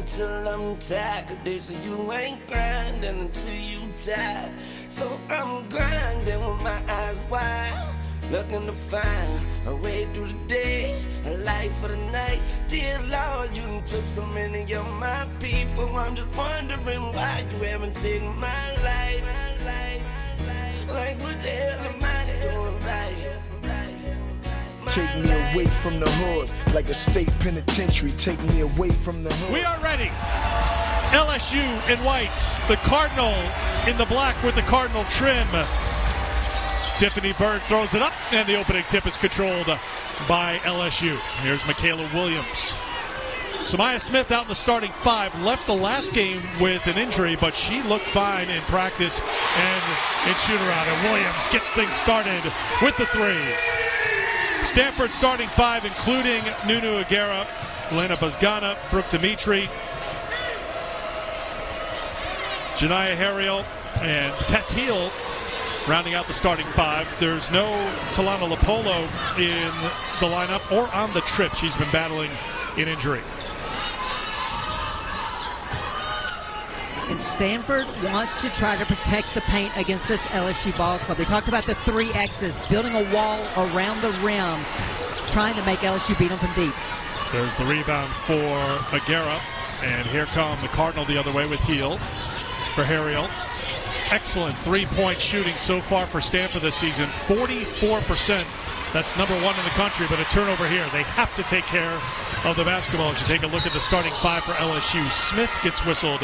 until I'm tired. 'Cause they say you ain't grinding until you tired. So I'm grinding with my eyes wide, looking to find a way through the day, a life for the night. Dear Lord, you done took so many of my people. I'm just wondering why you haven't taken my life. Like what the hell am I doing right? Take me away from the hood, like a state penitentiary. Take me away from the hood. We are ready. LSU in whites, the Cardinal in the black with the Cardinal trim. Tiffany Bird throws it up, and the opening tip is controlled by LSU. Here's Mikaylah Williams. Samaya Smith out in the starting five, left the last game with an injury, but she looked fine in practice and in shoot-around. And Williams gets things started with the three. Stanford starting five, including Nunu Aguera, Elena Buzgana, Brooke Dimitri, Janiyah Harriel, and Tess Heel rounding out the starting five. There's no Talana Lopolo in the lineup or on the trip. She's been battling an injury. And Stanford wants to try to protect the paint against this LSU ball club. They talked about the 3 X's, building a wall around the rim, trying to make LSU beat them from deep. There's the rebound for Aguera. And here come the Cardinal the other way with Heel for Harriel. Excellent three-point shooting so far for Stanford this season, 44%. That's number 1 in the country, but a turnover here. They have to take care of the basketball. As you take a look at the starting five for LSU, Smith gets whistled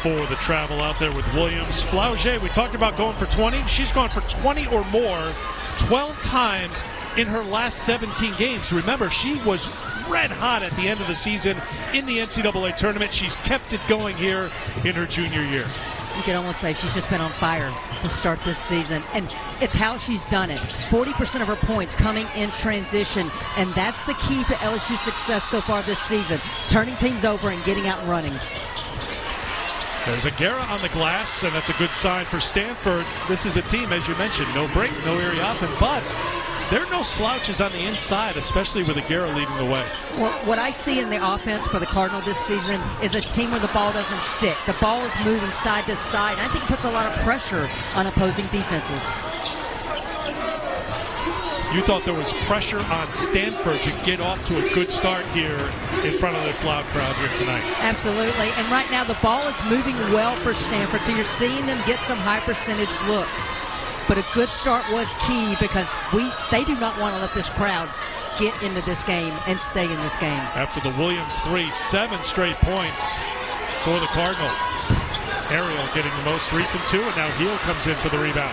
for the travel out there with Williams. Flaugier, we talked about going for 20. She's gone for 20 or more 12 times in her last 17 games. Remember, she was red hot at the end of the season in the NCAA tournament. She's kept it going here in her junior year. You could almost say she's just been on fire to start this season, and it's how she's done it. 40% of her points coming in transition, and that's the key to LSU's success so far this season, turning teams over and getting out and running. There's Aguera on the glass, and that's a good sign for Stanford. This is a team, as you mentioned, no break, no Ariathan, but there are no slouches on the inside, especially with Aguera leading the way. Well, what I see in the offense for the Cardinal this season is a team where the ball doesn't stick. The ball is moving side to side, and I think it puts a lot of pressure on opposing defenses. You thought there was pressure on Stanford to get off to a good start here in front of this loud crowd here tonight. Absolutely, and right now the ball is moving well for Stanford, so you're seeing them get some high percentage looks. But a good start was key because they do not want to let this crowd get into this game and stay in this game. After the Williams three, 7 straight points for the Cardinal. Ariel getting the most recent 2, and now Heel comes in for the rebound.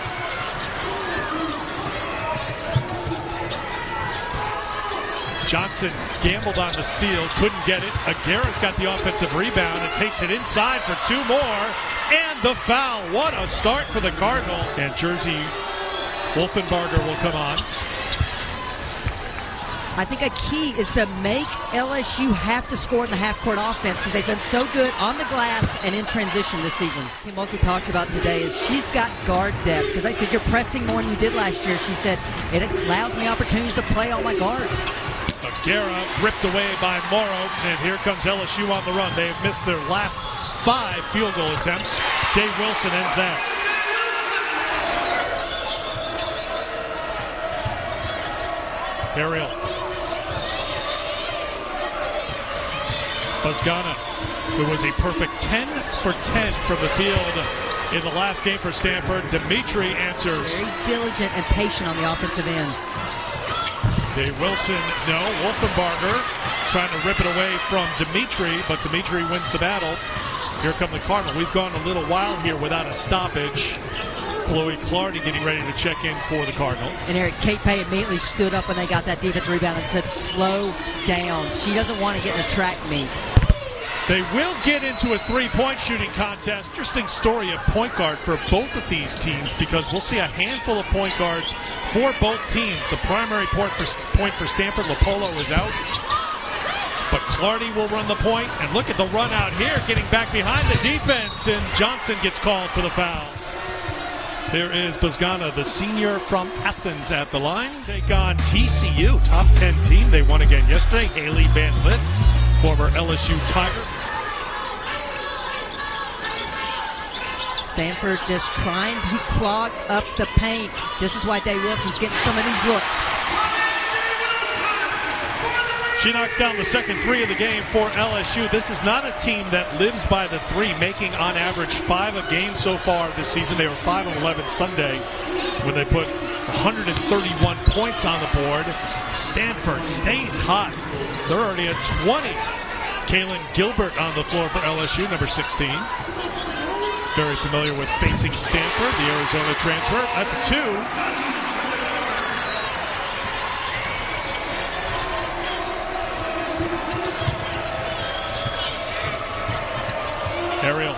Johnson gambled on the steal, couldn't get it. Aguera's got the offensive rebound and takes it inside for 2 more. And the foul. What a start for the Cardinal. And Jersey Wolfenbarger will come on. I think a key is to make LSU have to score in the half-court offense because they've been so good on the glass and in transition this season. Kim Mulkey talked about today is she's got guard depth because I said you're pressing more than you did last year. She said it allows me opportunities to play all my guards. Aguera ripped away by Morrow, and here comes LSU on the run. They have missed their last 5 field goal attempts. Dave Wilson ends that. Ariel. Buzgana, who was a perfect 10 for 10 from the field in the last game for Stanford. Dimitri answers. Very diligent and patient on the offensive end. Dave Wilson, no. Wolfenbarger trying to rip it away from Dimitri, but Dimitri wins the battle. Here come the Cardinal. We've gone a little while here without a stoppage. Chloe Clardy getting ready to check in for the Cardinal. And Eric, Kate Pay immediately stood up when they got that defense rebound and said, slow down. She doesn't want to get in a track meet. They will get into a three-point shooting contest. Interesting story at point guard for both of these teams because we'll see a handful of point guards for both teams. The primary point for Stanford, Lopolo, is out. But Clardy will run the point. And look at the run out here, getting back behind the defense. And Johnson gets called for the foul. There is Buzgana, the senior from Athens, at the line. Take on TCU, top 10 team. They won again yesterday. Haley Van Lith, former LSU Tiger. Stanford just trying to clog up the paint. This is why Day Wilson's getting some of these looks. She knocks down the second three of the game for LSU. This is not a team that lives by the three, making on average 5 a game so far this season. They were 5 of 11 Sunday when they put 131 points on the board. Stanford stays hot. They're already at 20. Kaylin Gilbert on the floor for LSU, number 16. Very familiar with facing Stanford, the Arizona transfer. That's a 2. Ariel.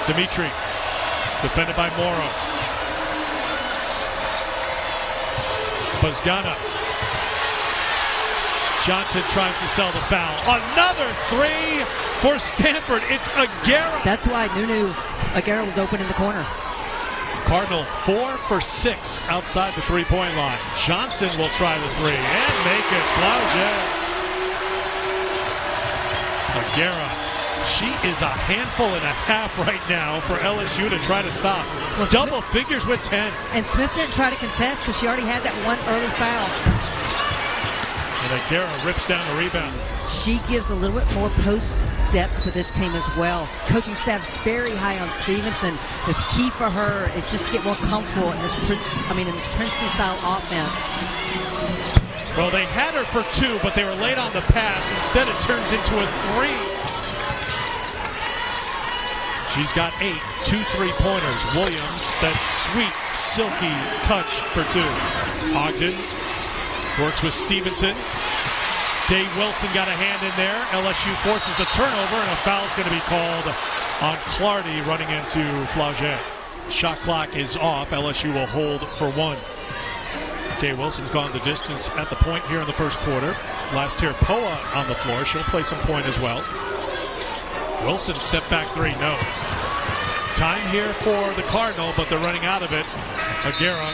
Dimitri. Defended by Morrow. Buzgana. Johnson tries to sell the foul. Another 3 for Stanford. It's Aguera. That's why Aguera was open in the corner. Cardinal 4 for 6 outside the three-point line. Johnson will try the 3 and make it. Flaugier. Aguera, she is a handful and a half right now for LSU to try to stop. Well, double figures with 10. And Smith didn't try to contest because she already had that one early foul. And Aguera rips down the rebound. She gives a little bit more post depth to this team as well. Coaching staff very high on Stevenson. The key for her is just to get more comfortable in this Princeton-style offense. Well, they had her for 2, but they were late on the pass. Instead, it turns into a 3. She's got 8, 2 3-pointers. Williams, that sweet, silky touch for 2. Ogden works with Stevenson. Day Wilson got a hand in there. LSU forces the turnover, and a foul's going to be called on Clardy running into Flaugier. Shot clock is off. LSU will hold for 1. Day Wilson's gone the distance at the point here in the first quarter. Last year, Poa on the floor. She'll play some point as well. Wilson, step back 3, no. Time here for the Cardinal, but they're running out of it. Aguera.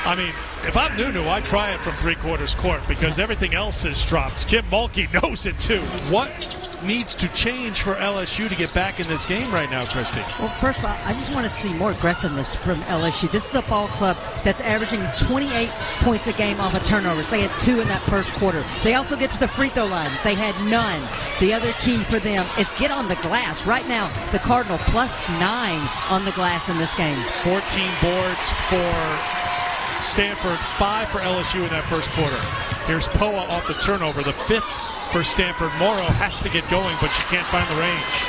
I mean, if I'm Nunu, I'd try it from three-quarters court because everything else has dropped. Kim Mulkey knows it too. What needs to change for LSU to get back in this game right now, Christy? Well, first of all, I just want to see more aggressiveness from LSU. This is a ball club that's averaging 28 points a game off of turnovers. They had 2 in that first quarter. They also get to the free throw line. They had none. The other key for them is get on the glass. Right now, the Cardinal +9 on the glass in this game. 14 boards for Stanford, 5 for LSU in that first quarter. Here's Poa off the turnover, the 5th for Stanford. Morrow has to get going, but she can't find the range.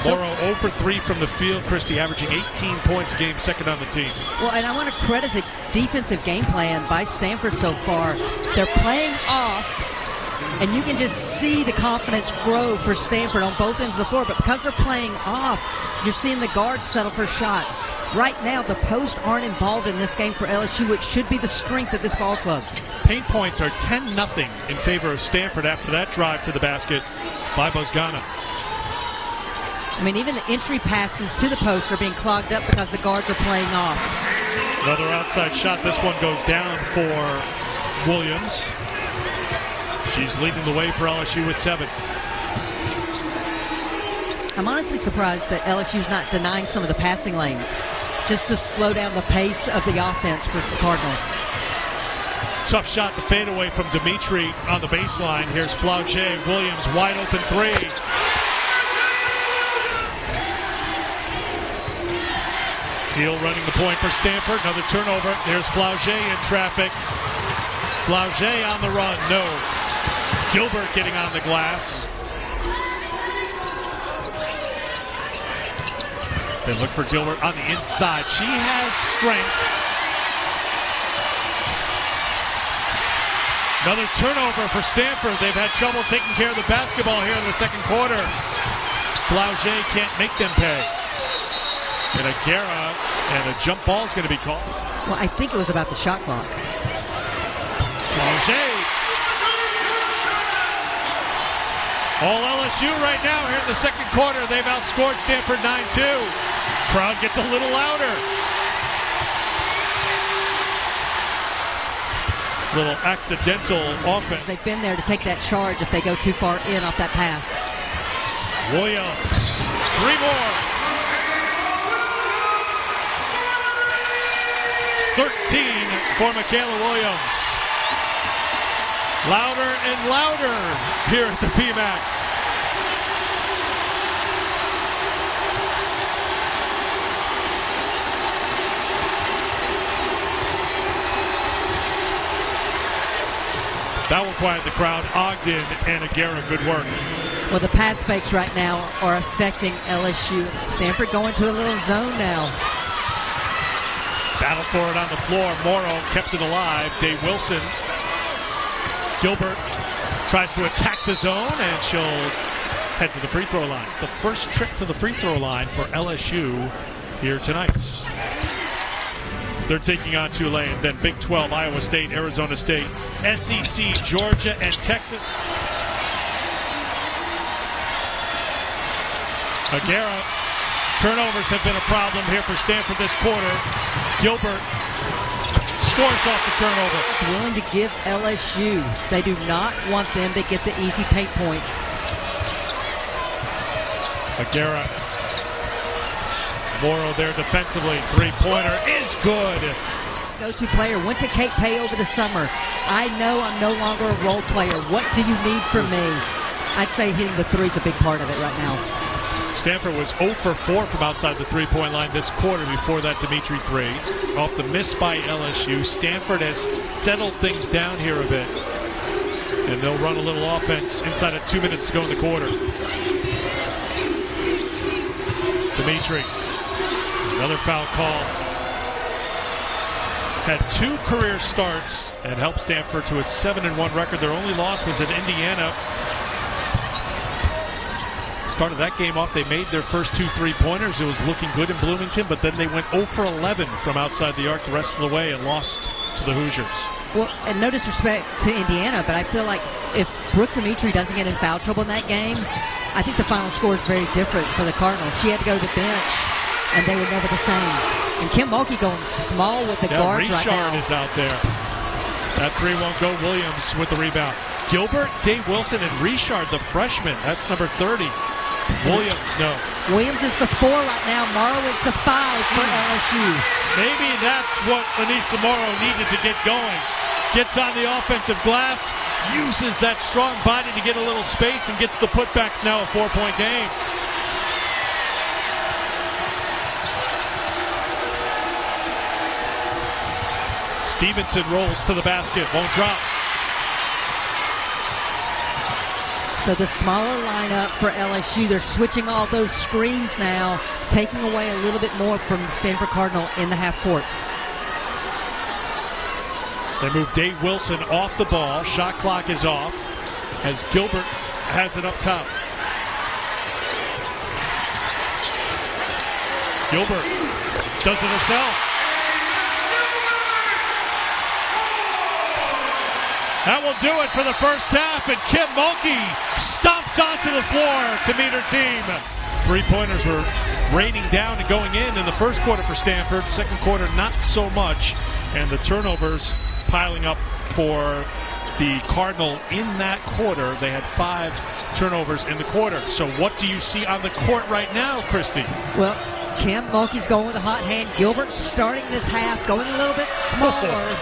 Morrow 0 for 3 from the field, Christy, averaging 18 points a game, second on the team. Well, and I want to credit the defensive game plan by Stanford so far. They're playing off, and you can just see the confidence grow for Stanford on both ends of the floor. But because they're playing off, you're seeing the guards settle for shots. Right now, the posts aren't involved in this game for LSU, which should be the strength of this ball club. Paint points are 10-0 in favor of Stanford after that drive to the basket by Buzgana. I mean, even the entry passes to the post are being clogged up because the guards are playing off. Another outside shot. This one goes down for Williams. She's leading the way for LSU with 7. I'm honestly surprised that LSU's not denying some of the passing lanes just to slow down the pace of the offense for the Cardinal. Tough shot, the fadeaway from Dimitri on the baseline. Here's Flaugier. Williams, wide open 3. Hill running the point for Stanford. Another turnover. There's Flaugier in traffic. Flaugier on the run. No. Gilbert getting on the glass. They look for Gilbert on the inside. She has strength. Another turnover for Stanford. They've had trouble taking care of the basketball here in the second quarter. Flaugier can't make them pay. And Aguera, and a jump ball is going to be called. Well, I think it was about the shot clock. Flaugier. All LSU right now here in the second quarter. They've outscored Stanford 9-2. Crowd gets a little louder. Little accidental offense. They've been there to take that charge if they go too far in off that pass. Williams, 3 more. 13 for Mikaylah Williams. Louder and louder here at the PMAC. That will quiet the crowd. Ogden and Aguirre, good work. Well, the pass fakes right now are affecting LSU. Stanford going to a little zone now. Battle for it on the floor. Morrow kept it alive. Dave Wilson. Gilbert tries to attack the zone, and she'll head to the free throw line. It's the first trip to the free throw line for LSU here tonight. They're taking on Tulane, then Big 12, Iowa State, Arizona State, SEC, Georgia, and Texas. Aguirre, turnovers have been a problem here for Stanford this quarter. Gilbert scores off the turnover. It's willing to give LSU. They do not want them to get the easy paint points. Aguirre. Morrow there defensively. Three-pointer is good. Go-to player. Went to Cape Pay over the summer. I know I'm no longer a role player. What do you need from me? I'd say hitting the three is a big part of it right now. Stanford was 0 for 4 from outside the three-point line this quarter. Before that, Dimitri 3. Off the miss by LSU. Stanford has settled things down here a bit. And they'll run a little offense inside of 2 minutes to go in the quarter. Dimitri. Another foul call. Had 2 career starts and helped Stanford to a 7-1 record. Their only loss was at Indiana. Started that game off, they made their first 2 3-pointers. It was looking good in Bloomington, but then they went 0 for 11 from outside the arc the rest of the way and lost to the Hoosiers. Well, and no disrespect to Indiana, but I feel like if Brooke Dimitri doesn't get in foul trouble in that game, I think the final score is very different for the Cardinals. She had to go to the bench, and they were never the same. And Kim Mulkey going small with the guards right now. Richard is out there. That 3 won't go. Williams with the rebound. Gilbert, Dave Wilson, and Richard, the freshman. That's number 30. Williams, no. Williams is the 4 right now. Morrow is the 5 for LSU. Maybe that's what Anissa Morrow needed to get going. Gets on the offensive glass, uses that strong body to get a little space, and gets the putback. Now a 4-point game. Stevenson rolls to the basket, won't drop. So the smaller lineup for LSU, they're switching all those screens now, taking away a little bit more from the Stanford Cardinal in the half court. They move Dave Wilson off the ball. Shot clock is off as Gilbert has it up top. Gilbert does it herself. That will do it for the first half, and Kim Mulkey stomps onto the floor to meet her team. 3-pointers were raining down and going in the first quarter for Stanford. Second quarter, not so much. And the turnovers piling up for the Cardinal in that quarter. They had 5 turnovers in the quarter. So what do you see on the court right now, Christy? Well, Kim Mulkey's going with a hot hand. Gilbert starting this half, going a little bit smaller.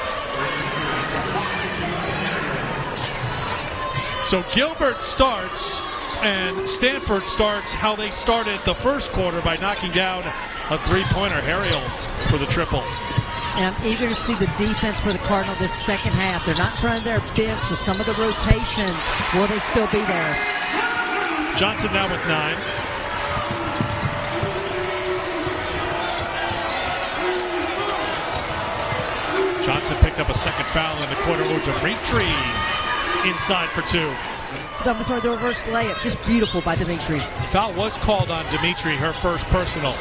So Gilbert starts, and Stanford starts how they started the first quarter by knocking down a 3-pointer. Harriel for the triple. And I'm eager to see the defense for the Cardinal this second half. They're not in front of their bench, so some of the rotations, will they still be there? Johnson now with 9. Johnson picked up a second foul in the quarter. Dimitri inside for 2. I'm sorry, the reverse layup. Just beautiful by Dimitri. Foul was called on Dimitri, her first personal.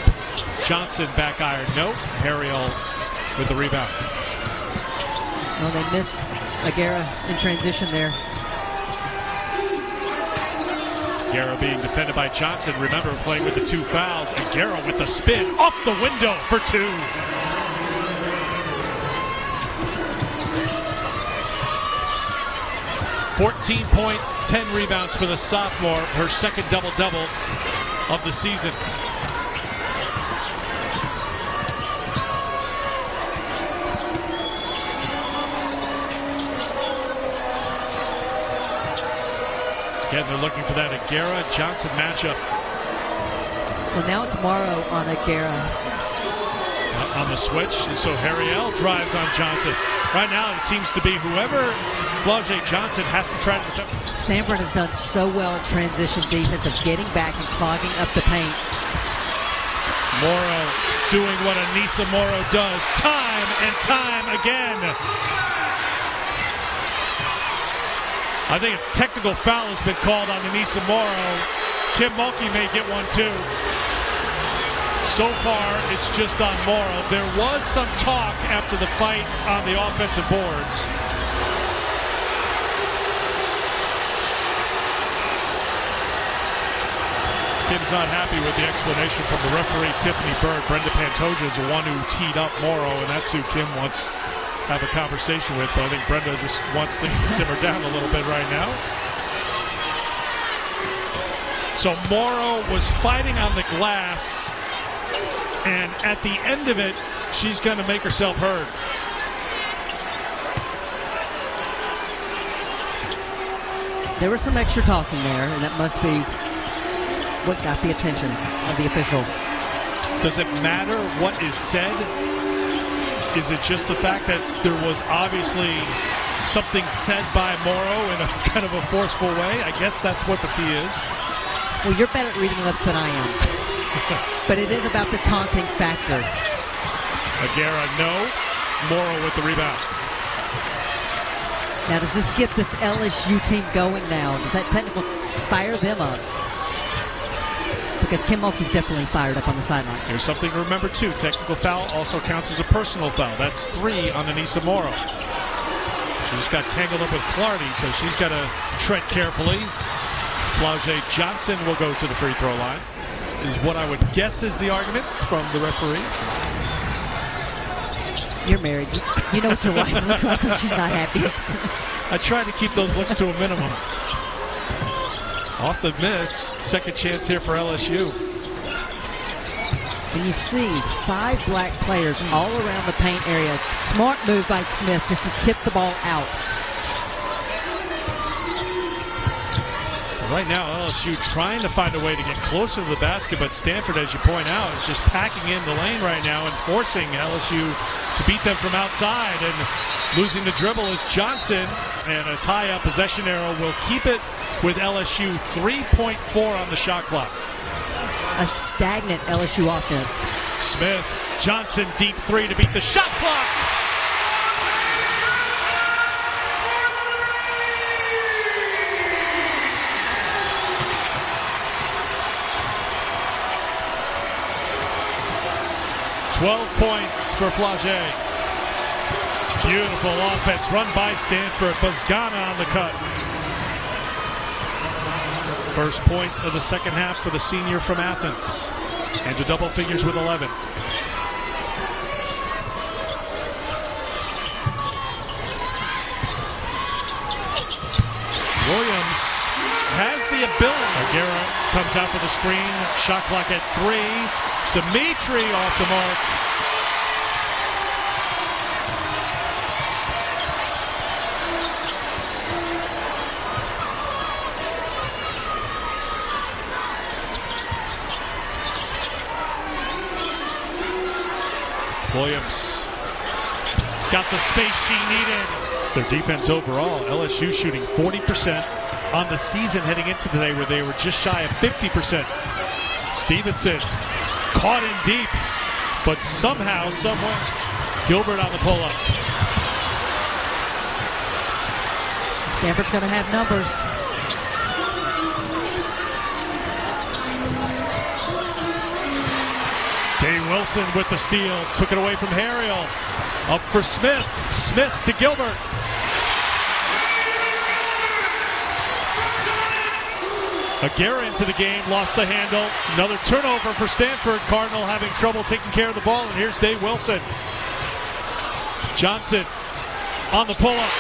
Johnson back iron. Nope. Harriel with the rebound. Oh, they miss Aguirre in transition there. Aguirre being defended by Johnson. Remember, playing with the 2 fouls. Aguirre with the spin off the window for 2. 14 points, 10 rebounds for the sophomore, her second double-double of the season. Again, they're looking for that Aguera-Johnson matchup. Well, now it's Morrow on Aguera. On the switch, so Harriel drives on Johnson. Right now, it seems to be whoever Flau'jae Johnson has to try to defend. Stanford has done so well in transition defense of getting back and clogging up the paint. Morrow doing what Anissa Morrow does time and time again. I think a technical foul has been called on Anissa Morrow. Kim Mulkey may get one too. So far, it's just on Morrow. There was some talk after the fight on the offensive boards. Kim's not happy with the explanation from the referee, Tiffany Bird. Brenda Pantoja is the one who teed up Morrow, and that's who Kim wants to have a conversation with. But I think Brenda just wants things to simmer down a little bit right now. So Morrow was fighting on the glass, and at the end of it, she's going to make herself heard. There was some extra talking there, and that must be what got the attention of the official. Does it matter what is said? Is it just the fact that there was obviously something said by Morrow in a kind of a forceful way? I guess that's what the T is. Well, you're better at reading lips than I am. But it is about the taunting factor. Aguera, no. Morrow with the rebound. Now, does this get this LSU team going now? Does that technical fire them up? Because Kim Mulkey's definitely fired up on the sideline. Here's something to remember, too. Technical foul also counts as a personal foul. That's 3 on Anissa Morrow. She just got tangled up with Clardy, so she's got to tread carefully. Flau'jae Johnson will go to the free throw line, is what I would guess is the argument from the referee. You're married. You know what your wife looks like when she's not happy. I try to keep those looks to a minimum. Off the miss, second chance here for LSU. And you see 5 black players all around the paint area. Smart move by Smith just to tip the ball out. Right now, LSU trying to find a way to get closer to the basket, but Stanford, as you point out, is just packing in the lane right now and forcing LSU to beat them from outside. And losing the dribble is Johnson, and a tie-up possession arrow will keep it with LSU 3.4 on the shot clock. A stagnant LSU offense. Smith, Johnson, deep 3 to beat the shot clock. "12 points for Flau'jae. Beautiful offense run by Stanford. Bozgana on the cut. First points of the second half for the senior from Athens. And to double figures with 11. Williams has the ability. Aguera comes out for the screen. Shot clock at 3. Dimitri off the mark. Williams got the space she needed. Their defense overall, LSU shooting 40% on the season heading into today, where they were just shy of 50%. Stevenson caught in deep, but somehow, somewhere, Gilbert on the pull-up. Stanford's going to have numbers. Day Wilson with the steal. Took it away from Harriel. Up for Smith. Smith to Gilbert. Aguera into the game. Lost the handle. Another turnover for Stanford. Cardinal having trouble taking care of the ball. And here's Day Wilson. Johnson on the pull-up.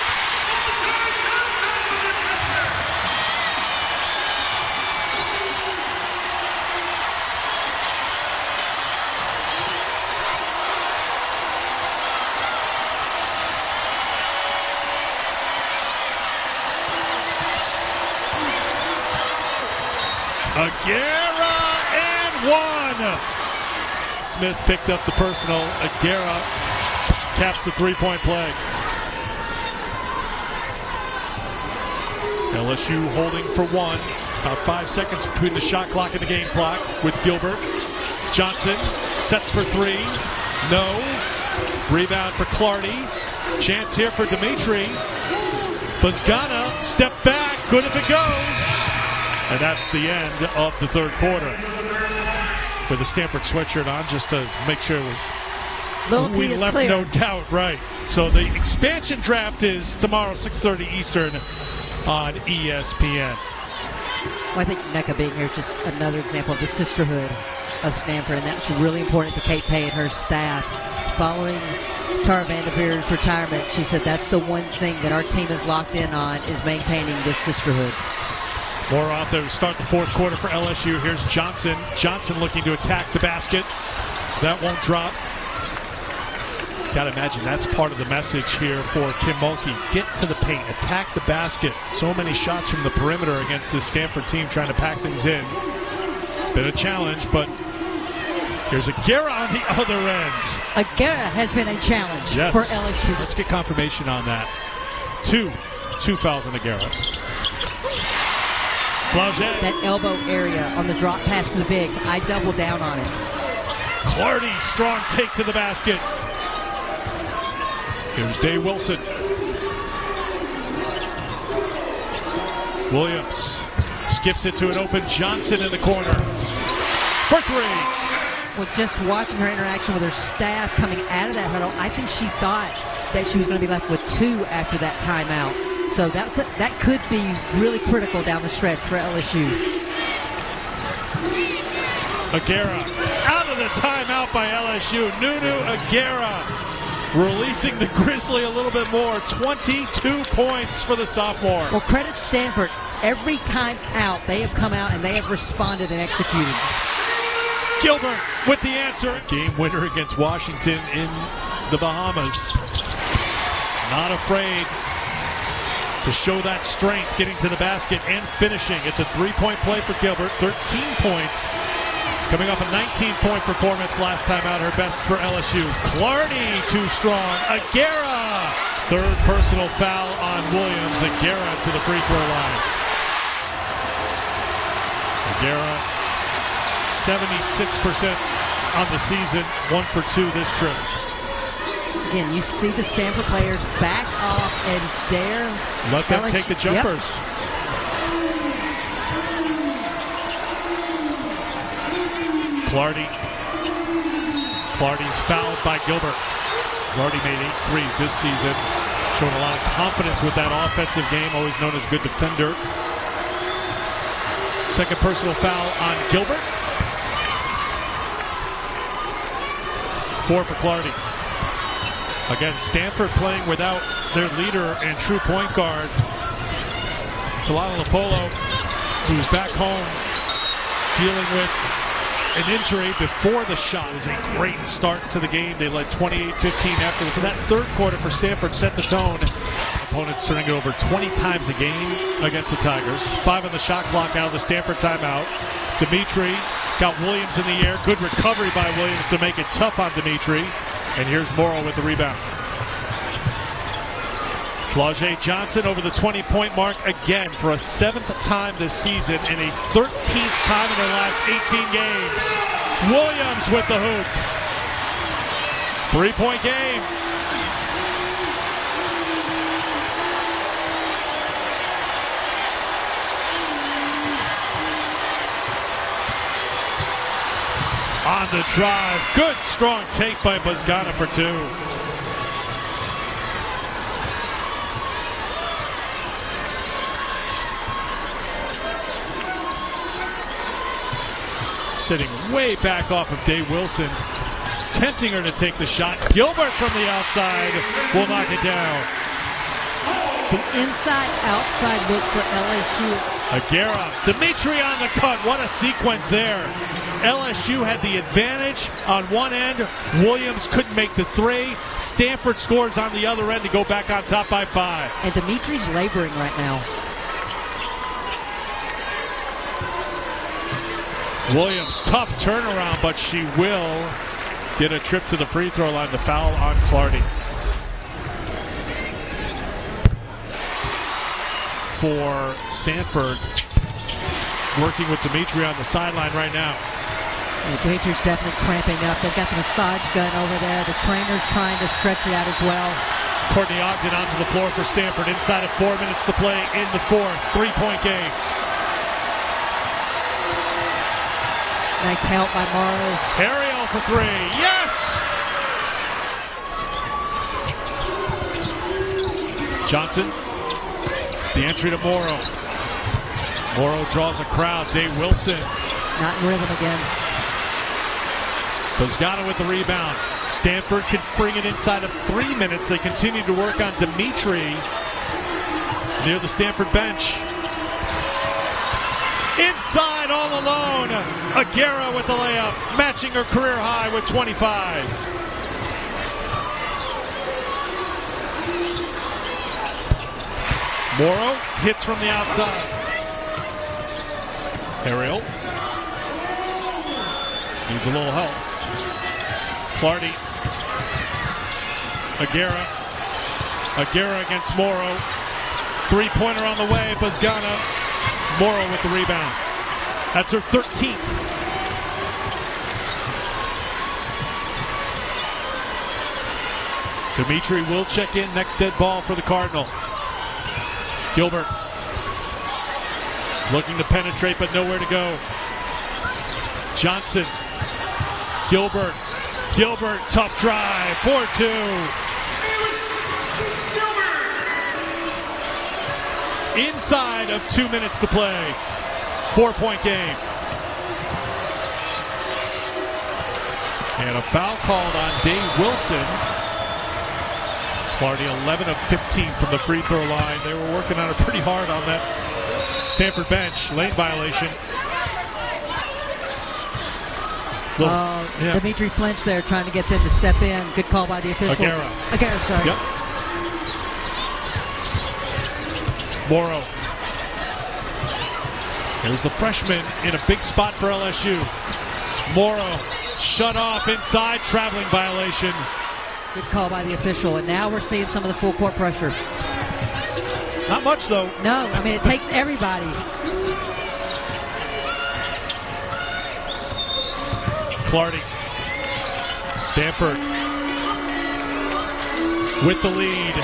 Aguera and one. Smith picked up the personal. Aguera caps the three-point play. LSU holding for one. About 5 seconds between the shot clock and the game clock with Gilbert. Johnson sets for three. No. Rebound for Clardy. Chance here for Dimitri. Buzgana, step back. Good if it goes. And that's the end of the third quarter. With the Stanford sweatshirt on, just to make sure we left clear. No doubt. Right. So the expansion draft is tomorrow, 6:30 Eastern on ESPN. Well, I think Nneka being here is just another example of the sisterhood of Stanford, and that's really important to Kate Pay and her staff. Following Tara Vanderveer's retirement, she said that's the one thing that our team is locked in on, is maintaining this sisterhood. More out there to start the fourth quarter for LSU. Here's Johnson. Johnson looking to attack the basket. That won't drop. Got to imagine that's part of the message here for Kim Mulkey. Get to the paint, attack the basket. So many shots from the perimeter against this Stanford team trying to pack things in. It's been a challenge, but here's Aguera on the other end. Aguera has been a challenge for LSU. Let's get confirmation on that. Two fouls on Aguera. Flauget. That elbow area on the drop pass to the bigs, I double down on it. Clardy, strong take to the basket. Here's Day Wilson. Williams skips it to an open Johnson in the corner. For three. Well, just watching her interaction with her staff coming out of that huddle, I think she thought that she was going to be left with two after that timeout. So that could be really critical down the stretch for LSU. Aguera out of the timeout by LSU. Nunu Aguera releasing the Grizzly a little bit more. 22 points for the sophomore. Well, credit Stanford. Every time out, they have come out and they have responded and executed. Gilbert with the answer. Game winner against Washington in the Bahamas. Not afraid to show that strength, getting to the basket and finishing. It's a three-point play for Gilbert. 13 points. Coming off a 19-point performance last time out, her best for LSU. Clardy too strong. Aguera. Third personal foul on Williams. Aguera to the free throw line. Aguera, 76% on the season. 1 for 2 this trip. Again, you see the Stanford players back off and dare. Let them take the jumpers. Yep. Clardy's fouled by Gilbert. He's already made 8 threes this season. Showing a lot of confidence with that offensive game, always known as a good defender. Second personal foul on Gilbert. 4 for Clardy. Again, Stanford playing without their leader and true point guard, Talala Lopolo, who's back home dealing with an injury before the shot. It was a great start to the game. They led 28-15 after this. So that third quarter for Stanford set the tone. Opponents turning it over 20 times a game against the Tigers. 5 on the shot clock out of the Stanford timeout. Dimitri got Williams in the air. Good recovery by Williams to make it tough on Dimitri. And here's Morrow with the rebound. Flauget Johnson over the 20-point mark again for a 7th time this season and a 13th time in their last 18 games. Williams with the hoop. 3-point game. On the drive. Good strong take by Buzgana for 2. Sitting way back off of Day Wilson, tempting her to take the shot. Gilbert from the outside will knock it down. The inside-outside look for LSU. Aguera, Dimitri on the cut. What a sequence there. LSU had the advantage on one end. Williams couldn't make the three. Stanford scores on the other end to go back on top by 5. And Dimitri's laboring right now. Williams, tough turnaround, but she will get a trip to the free throw line. The foul on Clardy. For Stanford, working with Dimitri on the sideline right now. Dimitri's definitely cramping up. They've got the massage gun over there. The trainer's trying to stretch it out as well. Courtney Ogden onto the floor for Stanford. Inside of 4 minutes to play in the fourth. 3-point game. Nice help by Morrow. Ariel for three. Yes! Johnson. The entry to Morrow. Morrow draws a crowd. Day Wilson. Not in rhythm again. Bozgana with the rebound. Stanford can bring it inside of 3 minutes. They continue to work on Dimitri near the Stanford bench. Inside all alone. Aguera with the layup, matching her career high with 25. Morrow hits from the outside. Ariel needs a little help. Clardy. Aguera against Morrow. Three-pointer on the way. Bozgana. Morrow with the rebound. That's her 13th. Dimitri will check in. Next dead ball for the Cardinal. Gilbert looking to penetrate, but nowhere to go. Johnson. Gilbert, tough drive, 4-2. Inside of 2 minutes to play. 4-point game. And a foul called on Day Wilson. Clardy 11 of 15 from the free throw line. They were working on it pretty hard on that Stanford bench. Lane violation. Dimitri flinched there, trying to get them to step in. Good call by the officials. Aguera, sorry. Yep. Morrow. Here's the freshman in a big spot for LSU. Morrow shut off inside, traveling violation. Good call by the official, and now we're seeing some of the full court pressure. Not much, though. No, I mean, it takes everybody. Clardy. Stanford with the lead.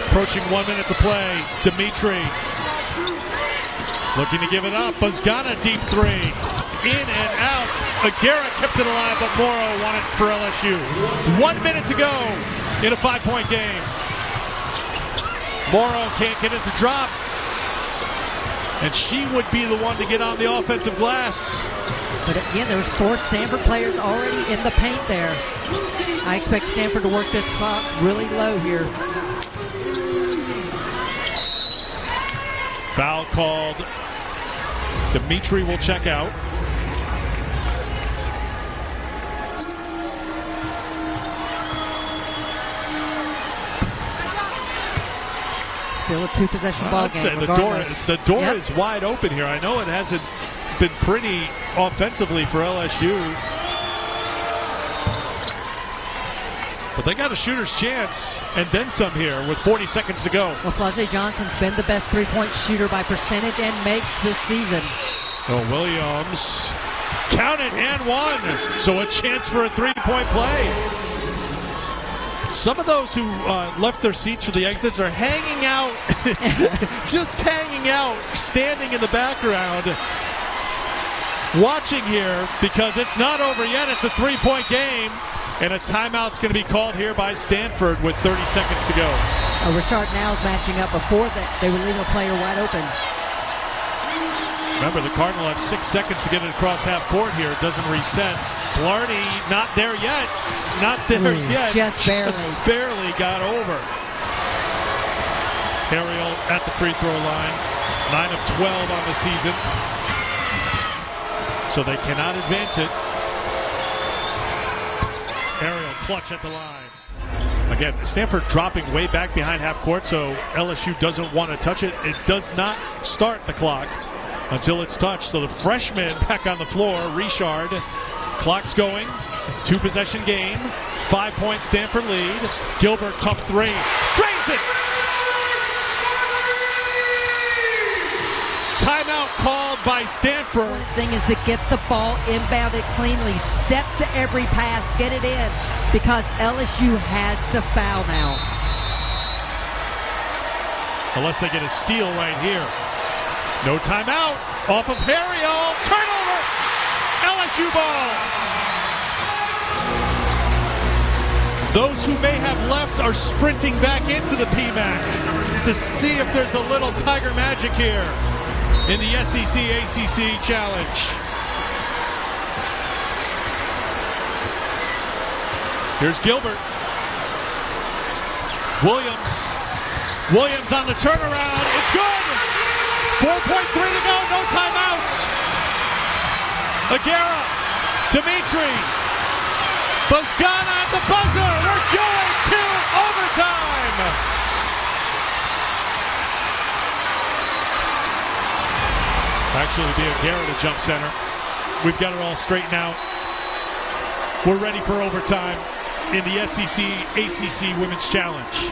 Approaching 1 minute to play. Dimitri looking to give it up. Bozgana deep three. In and out. Aguera kept it alive, but Morrow won it for LSU. 1 minute to go in a 5-point game. Morrow can't get it to drop. And she would be the one to get on the offensive glass. But again, there was 4 Stanford players already in the paint there. I expect Stanford to work this clock really low here. Foul called. Dimitri will check out. Still a 2-possession ball game. The door is wide open here. I know it hasn't been pretty offensively for LSU, but they got a shooter's chance and then some here with 40 seconds to go. Well, Flau'jae Johnson's been the best three-point shooter by percentage and makes this season. Oh, Williams, count it, and one. So a chance for a three-point play. Some of those who left their seats for the exits are hanging out, just hanging out, standing in the background, watching here because it's not over yet. It's a three-point game, and a timeout's going to be called here by Stanford with 30 seconds to go. Richard Now's matching up. Before that, they were leaving a player wide open. Remember, the Cardinal have 6 seconds to get it across half court here. It doesn't reset. Clardy not there yet. Not there yet. Just barely got over. Ariel at the free throw line. 9 of 12 on the season. So they cannot advance it. Ariel clutch at the line. Again, Stanford dropping way back behind half court, so LSU doesn't want to touch it. It does not start the clock. until it's touched. So the freshman back on the floor, Richard. Clock's going. 2-possession game. 5-point Stanford lead. Gilbert, tough three. Drains it! Timeout called by Stanford. The thing is to get the ball inbounded cleanly. Step to every pass. Get it in. Because LSU has to foul now. Unless they get a steal right here. No timeout. Off of Harriel. Turnover. LSU ball. Those who may have left are sprinting back into the PMAC to see if there's a little Tiger magic here in the SEC ACC Challenge. Here's Gilbert. Williams on the turnaround. It's good. 4.3 to go. No timeouts. Aguera. Dimitri. Buzgana at the buzzer. We're going to overtime. Actually, it'll be Aguera to jump center. We've got it all straightened out. We're ready for overtime in the SEC ACC Women's Challenge.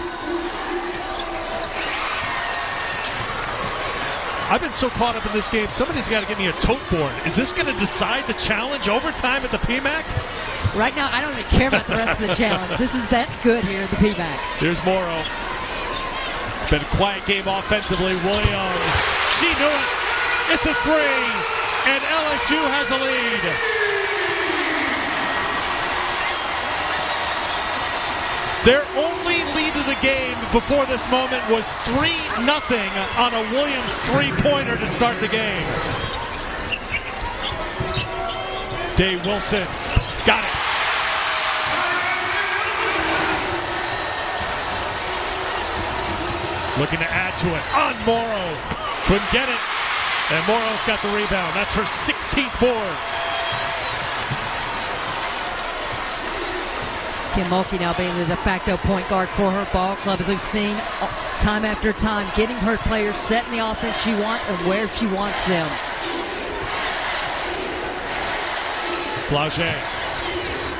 I've been so caught up in this game, somebody's got to give me a tote board. Is this going to decide the challenge overtime at the PMAC? Right now, I don't even care about the rest of the challenge. This is that good here at the PMAC. Here's Morrow. It's been a quiet game offensively. Williams, she knew it. It's a three, and LSU has a lead. Their only lead of the game before this moment was 3-0 on a Williams three-pointer to start the game. Day Wilson got it. Looking to add to it on Morrow. Couldn't get it. And Morrow's got the rebound. That's her 16th board. Kim Mulkey now being the de facto point guard for her ball club, as we've seen time after time, getting her players set in the offense she wants and where she wants them. Flauget.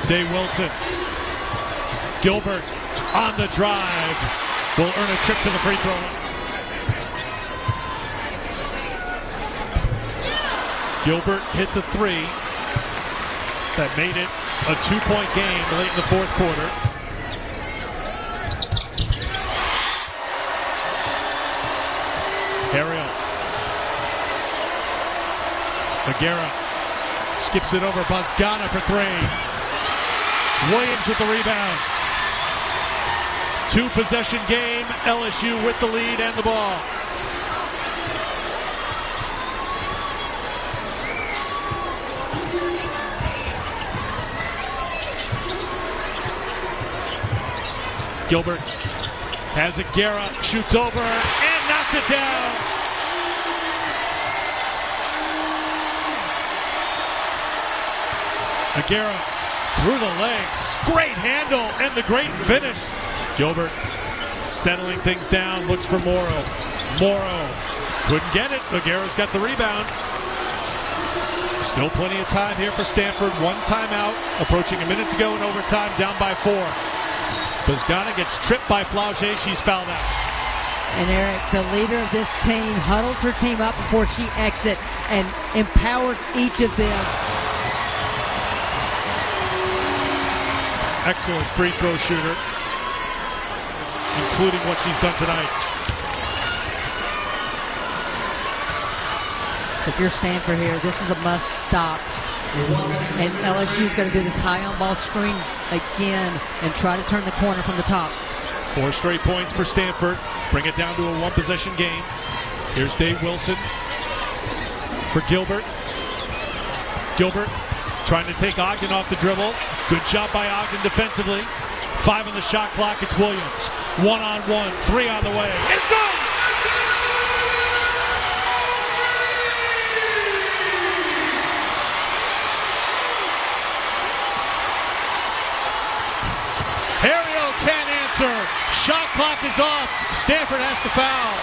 Day Wilson. Gilbert on the drive. Will earn a trip to the free throw line. Gilbert hit the three. That made it a 2-point game late in the fourth quarter. Harriel. Aguera skips it over. Buzgana for three. Williams with the rebound. 2-possession game. LSU with the lead and the ball. Gilbert has Aguera, shoots over, and knocks it down. Aguera through the legs. Great handle and the great finish. Gilbert settling things down, looks for Morrow. Morrow couldn't get it. Aguera's got the rebound. Still plenty of time here for Stanford. One timeout, approaching a minute to go in overtime, down by 4. Buzgana gets tripped by Flauget. She's fouled out. And Eric, the leader of this team, huddles her team up before she exits and empowers each of them. Excellent free throw shooter, including what she's done tonight. So if you're Stanford here, this is a must stop. And LSU is going to do this high on ball screen again and try to turn the corner from the top. 4 straight points for Stanford. Bring it down to a 1-possession game. Here's Dave Wilson for Gilbert. Gilbert trying to take Ogden off the dribble. Good job by Ogden defensively. 5 on the shot clock. It's Williams. 1-on-1. 3 on the way. It's good! Harriel can't answer. Shot clock is off. Stanford has to foul.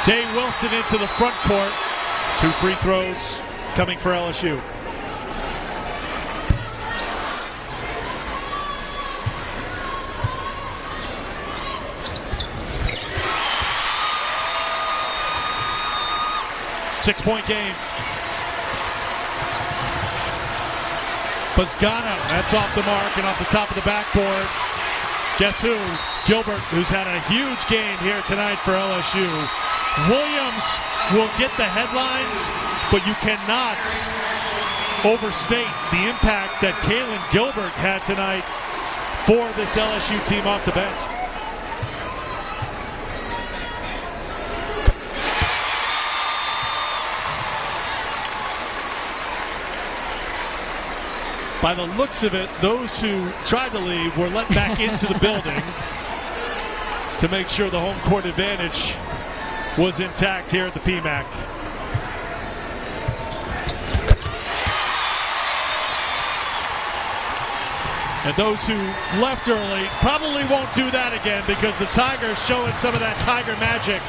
Day Wilson into the front court. 2 free throws coming for LSU. Six-point game. Bozgana, that's off the mark and off the top of the backboard. Guess who? Gilbert, who's had a huge game here tonight for LSU. Williams will get the headlines, but you cannot overstate the impact that Kaylin Gilbert had tonight for this LSU team off the bench. By the looks of it, those who tried to leave were let back into the building to make sure the home court advantage was intact here at the PMAC. And those who left early probably won't do that again because the Tigers showing some of that Tiger magic.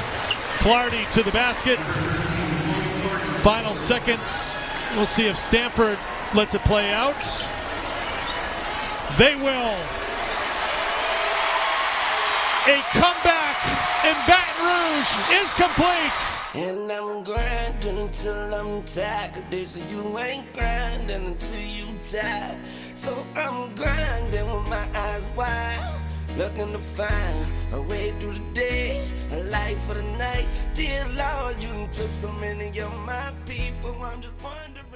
Clardy to the basket. Final seconds. We'll see if Stanford lets it play out. They will. A comeback in Baton Rouge is complete. And I'm grinding until I'm tired. They say you ain't grinding until you die. So I'm grinding with my eyes wide, looking to find a way through the day, a life for the night. Dear Lord, you done took so many of my people. I'm just wondering.